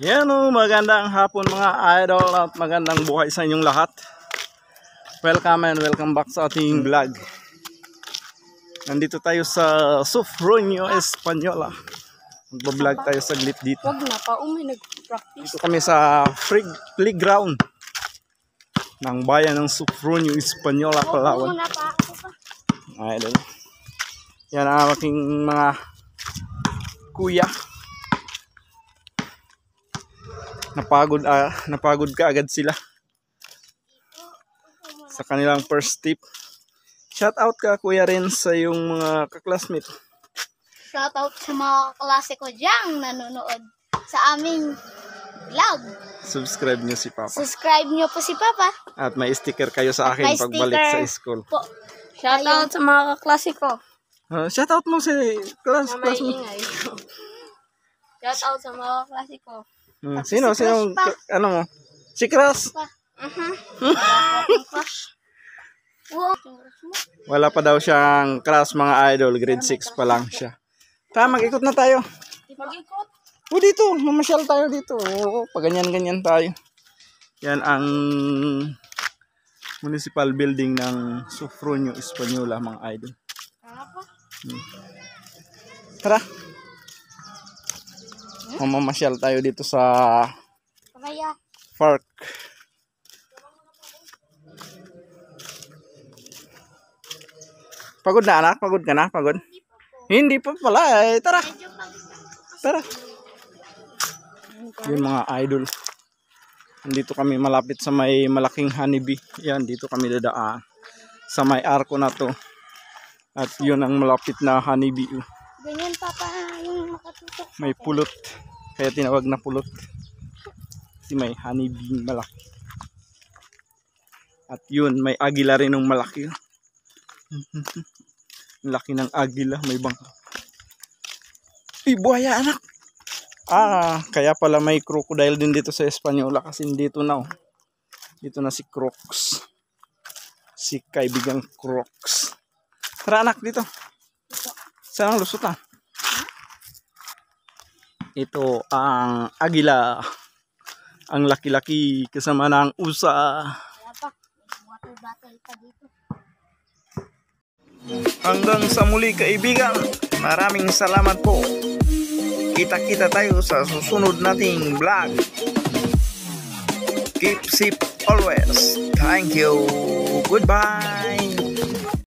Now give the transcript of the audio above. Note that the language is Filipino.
Yan o, magandang hapon mga idol at magandang buhay sa inyong lahat. Welcome and welcome back sa ating vlog. Nandito tayo sa Sufronio, Española. Magbablog tayo saglit dito. Wag na pa, nag-practice. Dito kami sa playground ng bayan ng Sufronio, Española, Palawan. Idol. Yan ang aking mga kuya. Napagod ka agad sila sa kanilang first tip. Shout out ka kuya rin sa yung mga kaklasmate. Shout out sa mga klase ko diyang nanonood sa aming vlog. Subscribe nyo si Papa. Subscribe nyo po si Papa. At may sticker kayo sa akin May pagbalik sa sticker school. Po. Shout out sa mga kaklase ko. Shout out mo si classmate. Shout out sa mga kaklase ko. Sino ano mo? Si Crush. Wala pa daw siyang crush mga idol. Grade 6 pa lang siya. Tara, mag-ikot na tayo. Mag-ikot? O dito, mamasyal tayo dito. O, paganyan-ganyan tayo. Yan ang municipal building ng Sufronio, Española mga idol. Tara. Mamamasyal tayo dito sa park. Pagod na anak? Pagod ka na? Pagod? Hindi pa pala eh. Tara. Tara. Yung mga idol. Dito kami malapit sa may malaking honeybee. Yan, dito kami dadaan. Sa may arko na to. At yun ang malapit na honeybee. Ganyan papa yung makatutok. May pulot. Kaya tinawag na pulot. Kasi may honeybee malaki. At yun, may agila rin ng malaki. Laki ng agila, may bangka. Buhaya anak. Kaya pala may crocodile din dito sa Española kasi dito na oh. Dito na si Crocs. Si kaibigang Crocs. Tara anak dito. Saan ang lusutan? Ito ang agila. Ang laki-laki kasama ng usa. Hanggang sa muli kaibigan. Maraming salamat po. Kita-kita tayo sa susunod nating vlog. Keep safe always. Thank you. Goodbye.